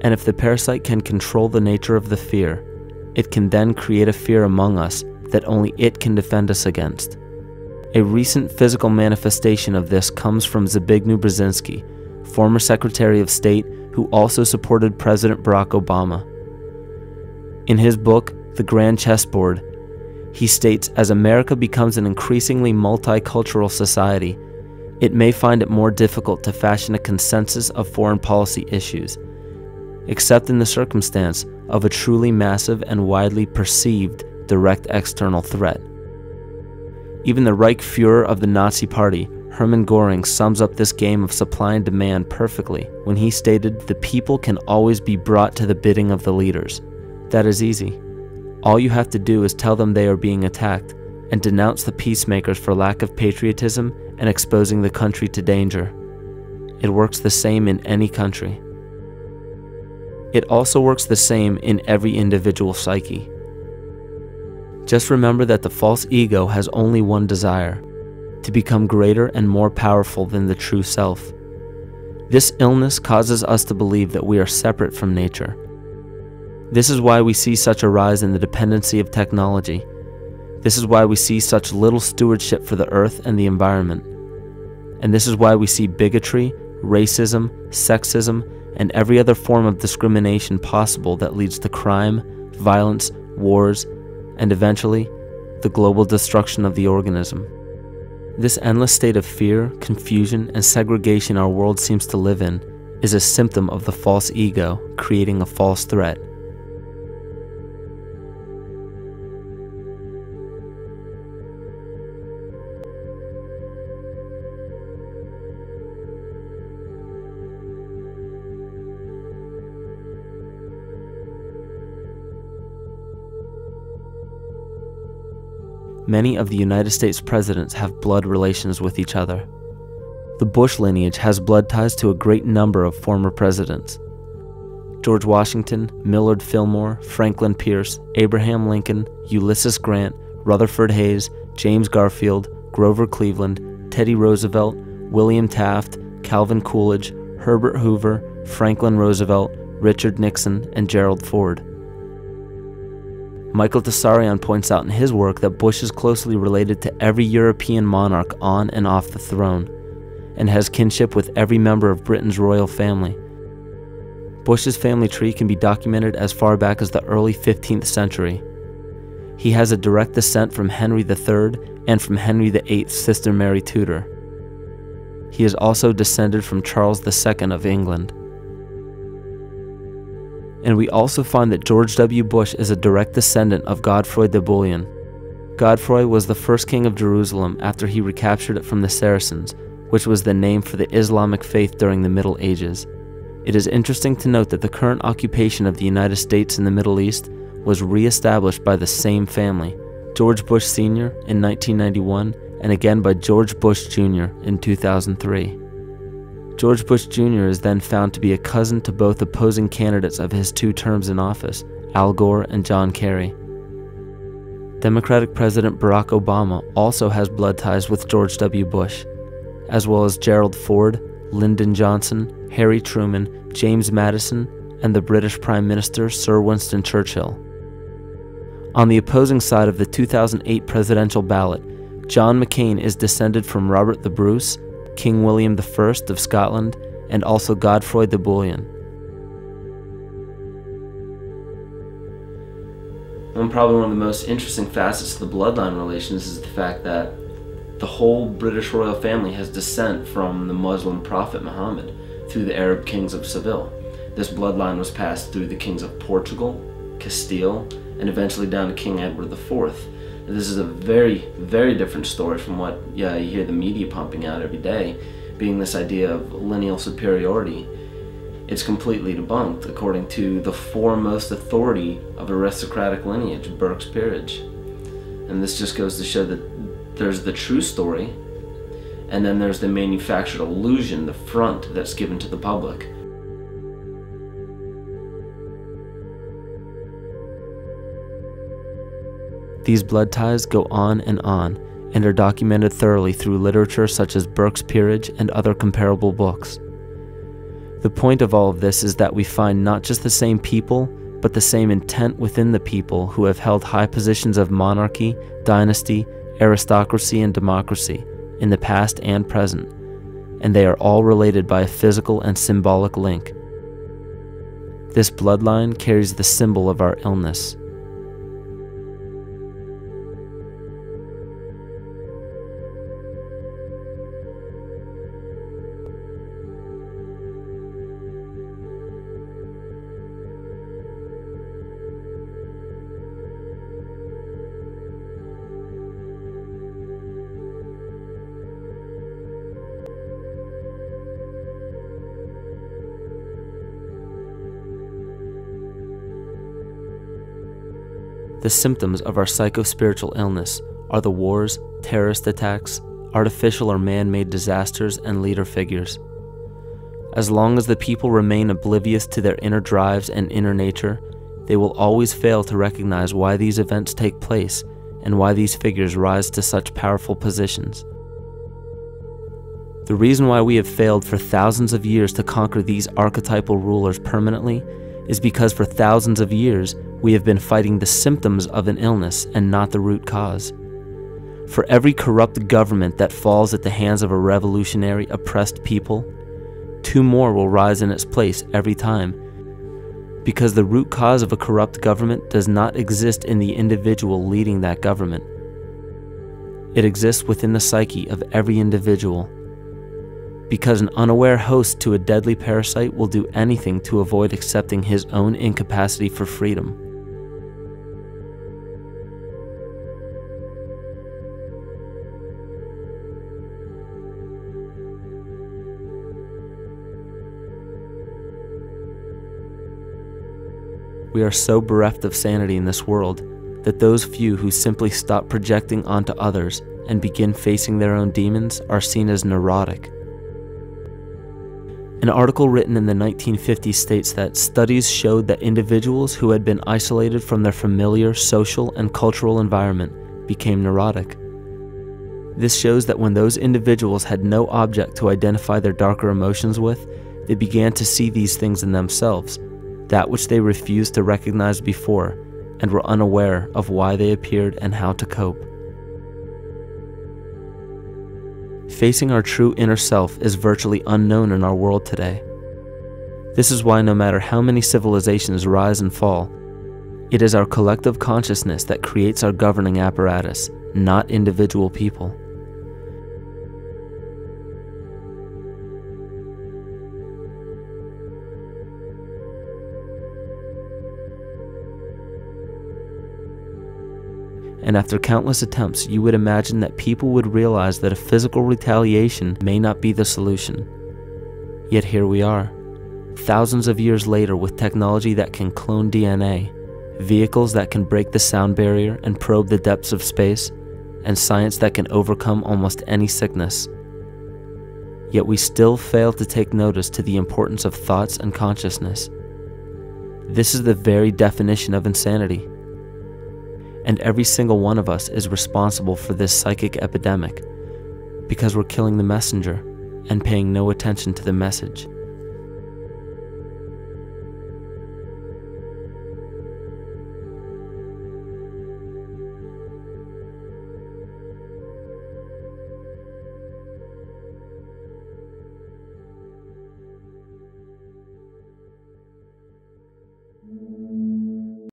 And if the parasite can control the nature of the fear, it can then create a fear among us that only it can defend us against. A recent physical manifestation of this comes from Zbigniew Brzezinski, former Secretary of State who also supported President Barack Obama. In his book, The Grand Chessboard, he states, as America becomes an increasingly multicultural society, it may find it more difficult to fashion a consensus of foreign policy issues, except in the circumstance of a truly massive and widely perceived direct external threat. Even the Reichsfuhrer of the Nazi Party, Hermann Göring, sums up this game of supply and demand perfectly when he stated, "The people can always be brought to the bidding of the leaders." That is easy. All you have to do is tell them they are being attacked and denounce the peacemakers for lack of patriotism and exposing the country to danger. It works the same in any country. It also works the same in every individual psyche. Just remember that the false ego has only one desire: to become greater and more powerful than the true self. This illness causes us to believe that we are separate from nature. This is why we see such a rise in the dependency of technology. This is why we see such little stewardship for the earth and the environment. And this is why we see bigotry, racism, sexism, and every other form of discrimination possible that leads to crime, violence, wars, and eventually, the global destruction of the organism. This endless state of fear, confusion, and segregation our world seems to live in is a symptom of the false ego creating a false threat. Many of the United States presidents have blood relations with each other. The Bush lineage has blood ties to a great number of former presidents. George Washington, Millard Fillmore, Franklin Pierce, Abraham Lincoln, Ulysses Grant, Rutherford Hayes, James Garfield, Grover Cleveland, Teddy Roosevelt, William Taft, Calvin Coolidge, Herbert Hoover, Franklin Roosevelt, Richard Nixon, and Gerald Ford. Michael Tsarion points out in his work that Bush is closely related to every European monarch on and off the throne, and has kinship with every member of Britain's royal family. Bush's family tree can be documented as far back as the early 15th century. He has a direct descent from Henry III and from Henry VIII's sister Mary Tudor. He is also descended from Charles II of England. And we also find that George W. Bush is a direct descendant of Godfrey de Bouillon. Godfrey was the first king of Jerusalem after he recaptured it from the Saracens, which was the name for the Islamic faith during the Middle Ages. It is interesting to note that the current occupation of the United States in the Middle East was re-established by the same family, George Bush Sr. in 1991, and again by George Bush Jr. in 2003. George Bush Jr. is then found to be a cousin to both opposing candidates of his 2 terms in office, Al Gore and John Kerry. Democratic President Barack Obama also has blood ties with George W. Bush, as well as Gerald Ford, Lyndon Johnson, Harry Truman, James Madison, and the British Prime Minister Sir Winston Churchill. On the opposing side of the 2008 presidential ballot, John McCain is descended from Robert the Bruce, King William I of Scotland, and also Godfrey de Bouillon. Probably one of the most interesting facets of the bloodline relations is the fact that the whole British royal family has descent from the Muslim prophet Muhammad through the Arab kings of Seville. This bloodline was passed through the kings of Portugal, Castile, and eventually down to King Edward IV. This is a very, very different story from what you hear the media pumping out every day, being this idea of lineal superiority. It's completely debunked according to the foremost authority of aristocratic lineage, Burke's peerage. And this just goes to show that there's the true story, and then there's the manufactured illusion, the front that's given to the public. These blood ties go on and are documented thoroughly through literature such as Burke's Peerage and other comparable books. The point of all of this is that we find not just the same people, but the same intent within the people who have held high positions of monarchy, dynasty, aristocracy, and democracy in the past and present, and they are all related by a physical and symbolic link. This bloodline carries the symbol of our illness. The symptoms of our psycho-spiritual illness are the wars, terrorist attacks, artificial or man-made disasters, and leader figures. As long as the people remain oblivious to their inner drives and inner nature, they will always fail to recognize why these events take place and why these figures rise to such powerful positions. The reason why we have failed for thousands of years to conquer these archetypal rulers permanently is because for thousands of years we have been fighting the symptoms of an illness and not the root cause. For every corrupt government that falls at the hands of a revolutionary, oppressed people, 2 more will rise in its place every time, because the root cause of a corrupt government does not exist in the individual leading that government. It exists within the psyche of every individual, because an unaware host to a deadly parasite will do anything to avoid accepting his own incapacity for freedom. We are so bereft of sanity in this world that those few who simply stop projecting onto others and begin facing their own demons are seen as neurotic. An article written in the 1950s states that studies showed that individuals who had been isolated from their familiar social and cultural environment became neurotic. This shows that when those individuals had no object to identify their darker emotions with, they began to see these things in themselves, that which they refused to recognize before, and were unaware of why they appeared and how to cope. Facing our true inner self is virtually unknown in our world today. This is why no matter how many civilizations rise and fall, it is our collective consciousness that creates our governing apparatus, not individual people. And after countless attempts, you would imagine that people would realize that a physical retaliation may not be the solution. Yet here we are, thousands of years later, with technology that can clone DNA, vehicles that can break the sound barrier and probe the depths of space, and science that can overcome almost any sickness. Yet we still fail to take notice to the importance of thoughts and consciousness. This is the very definition of insanity. And every single one of us is responsible for this psychic epidemic because we're killing the messenger and paying no attention to the message.